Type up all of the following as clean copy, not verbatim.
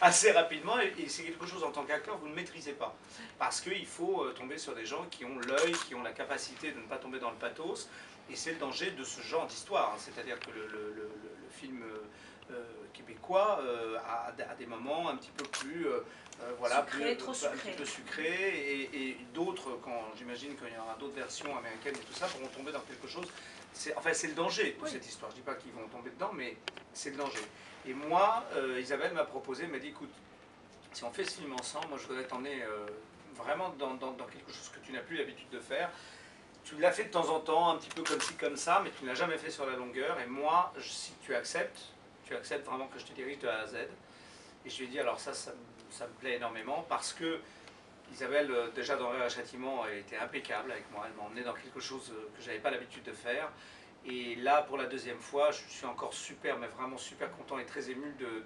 assez rapidement, et c'est quelque chose en tant qu'acteur, vous ne maîtrisez pas. Parce qu'il faut tomber sur des gens qui ont l'œil, qui ont la capacité de ne pas tomber dans le pathos, et c'est le danger de ce genre d'histoire. C'est-à-dire que le film québécois a des moments un petit peu plus... voilà, sucré, plus, trop un sucré. petit peu sucré, et d'autres, j'imagine qu'il y aura d'autres versions américaines et tout ça, pourront tomber dans quelque chose. Enfin, c'est le danger de cette histoire. Je ne dis pas qu'ils vont tomber dedans, mais c'est le danger. Et moi, Isabelle m'a proposé, m'a dit, écoute, si on fait ce film ensemble, moi je voudrais t'emmener vraiment dans quelque chose que tu n'as plus l'habitude de faire. Tu l'as fait de temps en temps, un petit peu comme ci, comme ça, mais tu ne l'as jamais fait sur la longueur. Et moi, si tu acceptes vraiment que je te dirige de A à Z. Et je lui ai dit, alors ça me plaît énormément, parce que Isabelle, déjà dans Rire et Châtiment, elle était impeccable avec moi. Elle m'a emmené dans quelque chose que je n'avais pas l'habitude de faire. Et là, pour la deuxième fois, je suis encore super, mais vraiment super content et très ému de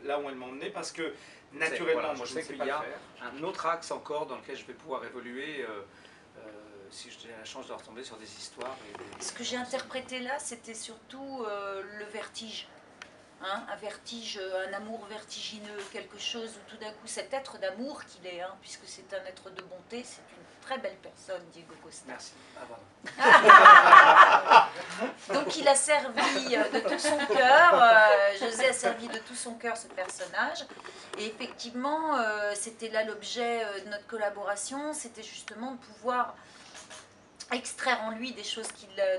là où elle m'a emmené, parce que naturellement, voilà, moi je sais qu'il y a un autre axe encore dans lequel je vais pouvoir évoluer si j'ai la chance de retomber sur des histoires. Ce que j'ai interprété là, c'était surtout le vertige. Hein, un vertige, un amour vertigineux, quelque chose où tout d'un coup cet être d'amour qu'il est, hein, puisque c'est un être de bonté, c'est une très belle personne, Diego Costa. Merci. Donc il a servi de tout son cœur, José a servi de tout son cœur ce personnage, et effectivement c'était là l'objet de notre collaboration, c'était justement de pouvoir extraire en lui des choses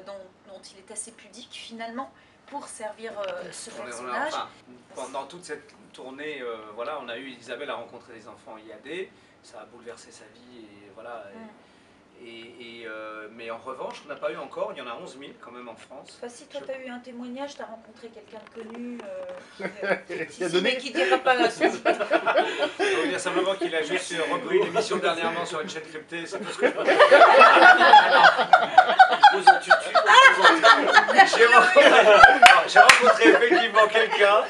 dont il est assez pudique finalement, pour servir ce personnage. Pendant toute cette tournée, voilà, on a eu Isabelle à rencontrer des enfants IAD, ça a bouleversé sa vie, et voilà. Mais en revanche, on n'a pas eu encore, il y en a 11 000 quand même en France. Enfin, si toi tu as eu un témoignage, tu as rencontré quelqu'un de connu, mais qui ne dira pas la suite. Je veux dire simplement qu'il a juste repris une émission dernièrement sur une chaîne cryptée, c'est tout ce que je peux dire. J'ai rencontré effectivement quelqu'un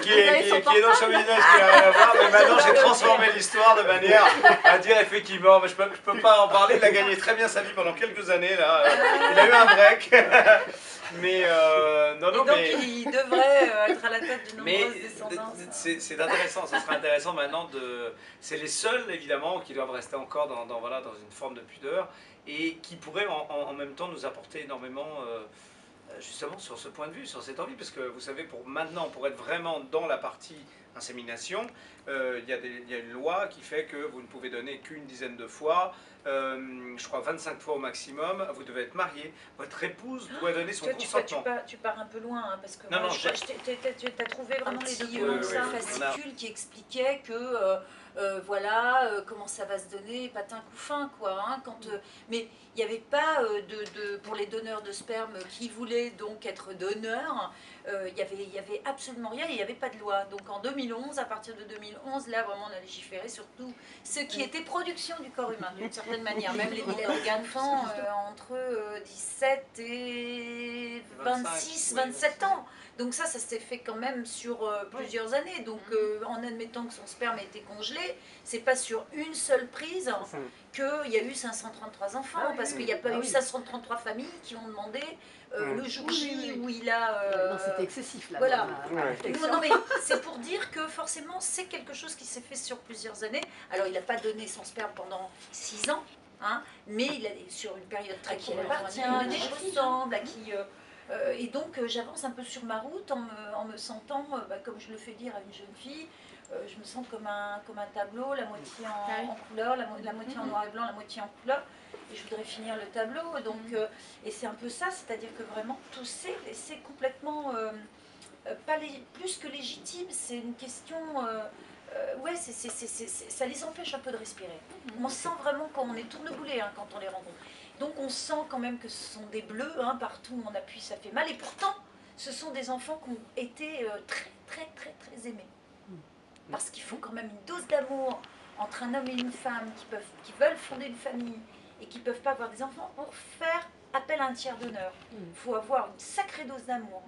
qui est dans son business, qui n'a rien à voir, mais maintenant j'ai transformé l'histoire de manière à dire effectivement, mais je peux pas en parler, il a gagné très bien sa vie pendant quelques années, là. Il a eu un break. Mais donc il devrait être à la tête d'une nombreuse descendance. C'est intéressant, ça sera intéressant maintenant de... C'est les seuls évidemment qui doivent rester encore voilà, dans une forme de pudeur, et qui pourraient en même temps nous apporter énormément justement sur ce point de vue, sur cette envie, parce que vous savez, pour être vraiment dans la partie insémination, il y a une loi qui fait que vous ne pouvez donner qu'une dizaine de fois, je crois 25 fois au maximum, vous devez être marié, votre épouse doit donner son consentement. Tu pars un peu loin, hein, parce que non, tu as trouvé vraiment les documents, fascicules qui expliquaient que voilà, comment ça va se donner, patin coup fin, quoi. Hein, mais il n'y avait pas pour les donneurs de sperme qui voulaient donc être donneurs, il y avait absolument rien, et il n'y avait pas de loi. Donc en 2011, à partir de 2011, là vraiment on a légiféré sur tout ce qui était production du corps humain, d'une certaine manière. Même les organes d'enfants entre 17 et 26, 27 ans. Donc ça s'est fait quand même sur plusieurs années. Donc en admettant que son sperme a été congelé, c'est pas sur une seule prise qu'il y a eu 533 enfants, parce qu'il n'y a pas eu 533 familles qui ont demandé le jour J où il a... Non, c'était excessif là. Voilà. Non, mais c'est pour dire que forcément c'est quelque chose qui s'est fait sur plusieurs années. Alors il n'a pas donné son sperme pendant 6 ans, hein, mais il a sur une période très qui appartient, des choses semblent, à qui... et donc j'avance un peu sur ma route en me sentant, comme je le fais dire à une jeune fille, je me sens comme un tableau, la moitié en couleur, la moitié en noir et blanc, la moitié en couleur, et je voudrais finir le tableau. Donc, et c'est un peu ça, c'est-à-dire que vraiment tout c'est complètement plus que légitime, c'est une question... ouais, ça les empêche un peu de respirer. On sent vraiment quand on est tourneboulé quand on les rencontre. Donc on sent quand même que ce sont des bleus, hein, partout où on appuie ça fait mal, et pourtant ce sont des enfants qui ont été très très très très aimés. Parce qu'il faut quand même une dose d'amour entre un homme et une femme qui veulent fonder une famille et qui ne peuvent pas avoir des enfants pour faire appel à un tiers d'honneur. Il faut avoir une sacrée dose d'amour.